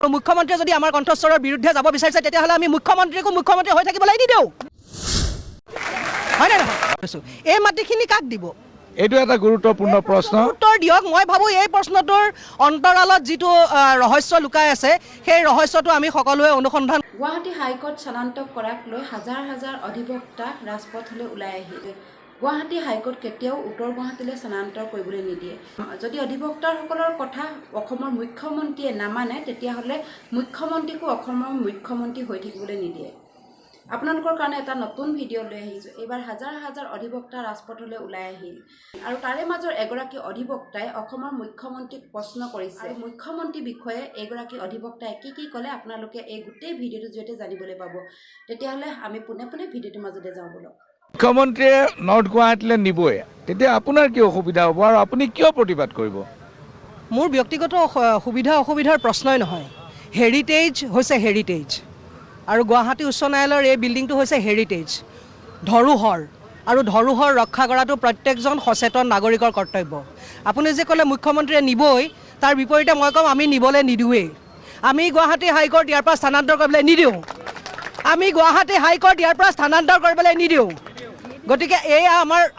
মুখ্যমন্ত্ৰী যদি আমাৰ কণ্ঠস্বৰৰ বিৰুদ্ধে যাব বিচাৰিছে তেতিয়াহ'লে আমি মুখ্যমন্ত্ৰীকো মুখ্যমন্ত্ৰী হৈ থাকিবলৈ নিদিওঁ হয় নে নহয় এই মাটিখিনি কাক দিব এইটো এটা গুৰুত্বপূৰ্ণ প্ৰশ্ন উত্তৰ দিয়ক মই ভাবো এই প্ৰশ্নটোৰ অন্তৰালত যিটো ৰহস্য লুকাই আছে সেই ৰহস্যটো আমি সকলোৱে অনুসন্ধান গুৱাহাটী হাইকোৰ্ট স্থানান্তৰ কৰাক লৈ হাজাৰ হাজাৰ অধিবক্তা ৰাজপথলৈ ওলাই আহিলে গুৱাহাটী হাইকোৰ্ট কেতিয়াও উত্তৰ গুৱাহাটীলৈ স্থানান্তৰ কৰিবলৈ নিদিয়ে যদি অধিবক্তাসকলৰ কথা অসমৰ মুখ্যমন্ত্ৰীয়ে নামানে তেতিয়াহ'লে মুখ্যমন্ত্ৰীকো অসমৰ মুখ্যমন্ত্ৰী হৈ থাকিবলৈ নিদিয়ে আপোনালোকৰ কাৰণে এটা নতুন ভিডিঅ' লৈ আহিছোঁ এইবাৰ হাজাৰ হাজাৰ অধিবক্তা ৰাজপথলৈ ওলাই আহিল আৰু তাৰে মাজৰ এগৰাকী অধিবক্তাই অসমৰ মুখ্যমন্ত্ৰীক প্ৰশ্ন কৰিছে মুখ্যমন্ত্ৰীৰ বিষয়ে এগৰাকী অধিবক্তাই কি ক'লে আপোনালোকে এই গোটেই ভিডিঅ'টোৰ জৰিয়তে জানিবলৈ পাব তেতিয়াহ'লে আমি পোনে পোনে ভিডিঅ'টোৰ মাজতে যাওঁ বলক মুখ্যমন্ত্ৰীয়ে নৰ্থ গুৱাহাটীলৈ নিবই তেতিয়া আপোনাৰ কি অসুবিধা হ'ব আৰু আপুনি কিয় প্ৰতিবাদ কৰিব মোৰ ব্যক্তিগত সুবিধা অসুবিধাৰ প্ৰশ্নই নহয় হেৰিটেজ হৈছে হেৰিটেজ আৰু গুৱাহাটী উচ্চ ন্যায়ালয়ৰ এই বিল্ডিংটো হৈছে হেৰিটেজ ধৰোহৰ আৰু ধৰোহৰ ৰক্ষা কৰাটো প্ৰত্যেকজন সচেতন নাগৰিকৰ কৰ্তব্য আপুনি যে ক'লে মুখ্যমন্ত্ৰীয়ে নিবই তাৰ বিপৰীতে মই ক'ম আমি নিবলৈ নিদিওঁৱেই আমি গুৱাহাটী হাইকোৰ্ট ইয়াৰ পৰা স্থানান্তৰ কৰিবলৈ নিদিওঁ আমি গুৱাহাটী হাইকোৰ্ট ইয়াৰ পৰা স্থানান্তৰ কৰিবলৈ নিদিওঁ গতিকে এয়া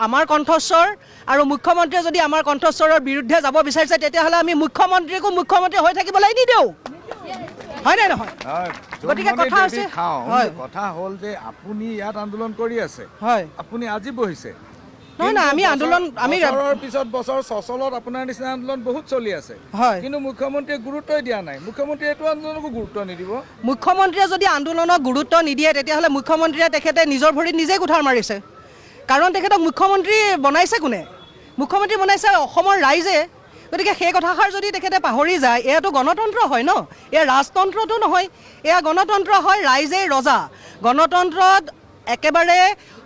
আমাৰ কণ্ঠস্বৰ আৰু মুখ্যমন্ত্ৰীয়ে যদি আমাৰ কণ্ঠস্বৰৰ বিৰুদ্ধে যাব বিচাৰিছে তেতিয়াহ'লে আমি মুখ্যমন্ত্ৰীকো মুখ্যমন্ত্ৰী হৈ থাকিবলৈ নিদিওঁ হয় নে নহয় গতিকে কথা আছে কথা হ'ল যে আপুনি ইয়াত আন্দোলন কৰি আছে হয় আপুনি আজি বহিছে নহয় না আমি আন্দোলন আমি বছৰৰ পিছত বছৰ সচলত আপোনাৰ নিচিনা আন্দোলন বহুত চলি আছে হয় কিন্তু মুখ্যমন্ত্ৰীয়ে গুৰুত্বই দিয়া নাই মুখ্যমন্ত্ৰীয়ে এইটো আন্দোলনকো গুৰুত্ব নিদিব মুখ্যমন্ত্ৰীয়ে যদি আন্দোলনক গুৰুত্ব নিদিয়ে তেতিয়াহ'লে মুখ্যমন্ত্ৰীয়ে তেখেতে নিজৰ ভৰিত নিজে কুঠাৰ মাৰিছে কাৰণ তেখেতক মুখ্যমন্ত্ৰী বনাইছে কোনে মুখ্যমন্ত্ৰী বনাইছে অসমৰ ৰাইজে গতিকে সেই কথাষাৰ যদি তেখেতে পাহৰি যায় এয়াতো গণতন্ত্ৰ হয় ন এয়া ৰাজতন্ত্ৰটো নহয় এয়া গণতন্ত্ৰ হয় ৰাইজেই ৰজা গণতন্ত্ৰত একেবাৰে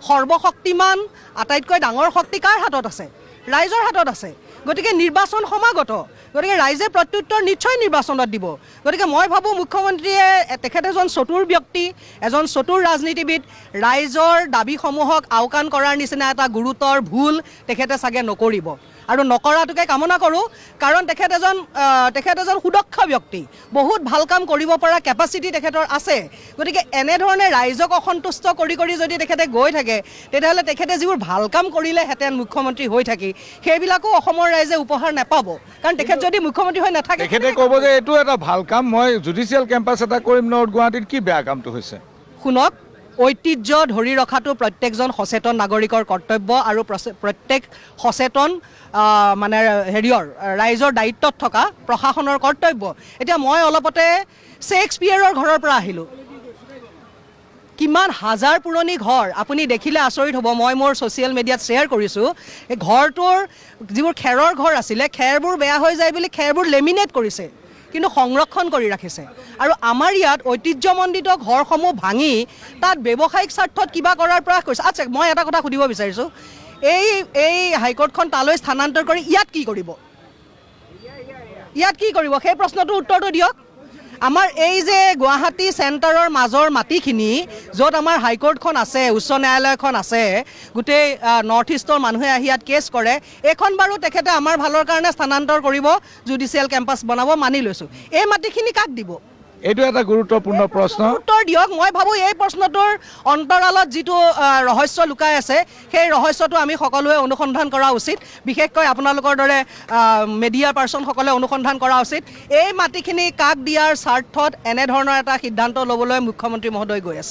সৰ্বশক্তিমান আটাইতকৈ ডাঙৰ শক্তি কাৰ হাতত আছে ৰাইজৰ হাতত আছে গতিকে নিৰ্বাচন সমাগত গতিকে ৰাইজে প্ৰত্যুত্তৰ নিশ্চয় নিৰ্বাচনত দিব গতিকে মই ভাবোঁ মুখ্যমন্ত্ৰীয়ে তেখেত এজন চতুৰ ব্যক্তি এজন চতুৰ ৰাজনীতিবিদ ৰাইজৰ দাবীসমূহক আওকাণ কৰাৰ নিচিনা এটা গুৰুতৰ ভুল তেখেতে চাগে নকৰিব আৰু নকৰাটোকে কামনা কৰোঁ কাৰণ তেখেত এজন সুদক্ষ ব্যক্তি বহুত ভাল কাম কৰিব পৰা কেপাচিটি তেখেতৰ আছে গতিকে এনেধৰণে ৰাইজক অসন্তুষ্ট কৰি যদি তেখেতে গৈ থাকে তেতিয়াহ'লে তেখেতে যিবোৰ ভাল কাম কৰিলেহেঁতেন মুখ্যমন্ত্ৰী হৈ থাকি সেইবিলাকো অসমৰ ৰাইজে উপহাৰ নাপাব কাৰণ তেখেত যদি মুখ্যমন্ত্ৰী হৈ নাথাকে তেখেতে ক'ব যে এইটো এটা ভাল কাম মই জুডিচিয়েল কেম্পাছ এটা কৰিম নৰ্থ গুৱাহাটীত কি বেয়া কামটো হৈছে শুনক ঐতিহ্য ধৰি ৰখাটো প্ৰত্যেকজন সচেতন নাগৰিকৰ কৰ্তব্য আৰু প্ৰত্যেক সচেতন মানে ৰাইজৰ দায়িত্বত থকা প্ৰশাসনৰ কৰ্তব্য এতিয়া মই অলপতে শ্বেক্সপিয়েৰৰ ঘৰৰ পৰা আহিলোঁ কিমান হাজাৰ পুৰণি ঘৰ আপুনি দেখিলে আচৰিত হ'ব মই মোৰ ছ'চিয়েল মিডিয়াত শ্বেয়াৰ কৰিছোঁ এই ঘৰটোৰ যিবোৰ খেৰৰ ঘৰ আছিলে খেৰবোৰ বেয়া হৈ যায় বুলি খেৰবোৰ লেমিনেট কৰিছে কিন্তু সংৰক্ষণ কৰি ৰাখিছে আৰু আমাৰ ইয়াত ঐতিহ্যমণ্ডিত ঘৰসমূহ ভাঙি তাত ব্যৱসায়িক স্বাৰ্থত কিবা কৰাৰ প্ৰয়াস কৰিছে আচ্ছা মই এটা কথা সুধিব বিচাৰিছোঁ এই হাইকোৰ্টখন তালৈ স্থানান্তৰ কৰি ইয়াত কি কৰিব সেই প্ৰশ্নটোৰ উত্তৰটো দিয়ক আমাৰ এই যে গুৱাহাটী চেণ্টাৰৰ মাজৰ মাটিখিনি য'ত আমাৰ হাইকোৰ্টখন আছে উচ্চ ন্যায়ালয়খন আছে গোটেই নৰ্থ ইষ্টৰ মানুহে আহি ইয়াত কেছ কৰে এইখন বাৰু তেখেতে আমাৰ ভালৰ কাৰণে স্থানান্তৰ কৰিব জুডিচিয়েল কেম্পাছ বনাব মানি লৈছোঁ এই মাটিখিনি কাক দিব এইটো এটা গুৰুত্বপূৰ্ণ প্ৰশ্ন উত্তৰ দিয়ক মই ভাবোঁ এই প্ৰশ্নটোৰ অন্তৰালত যিটো ৰহস্য লুকাই আছে সেই ৰহস্যটো আমি সকলোৱে অনুসন্ধান কৰা উচিত বিশেষকৈ আপোনালোকৰ দৰে মিডিয়া পাৰ্চনসকলে অনুসন্ধান কৰা উচিত এই মাটিখিনি কাক দিয়াৰ স্বাৰ্থত এনেধৰণৰ এটা সিদ্ধান্ত ল'বলৈ মুখ্যমন্ত্ৰী মহোদয় গৈ আছে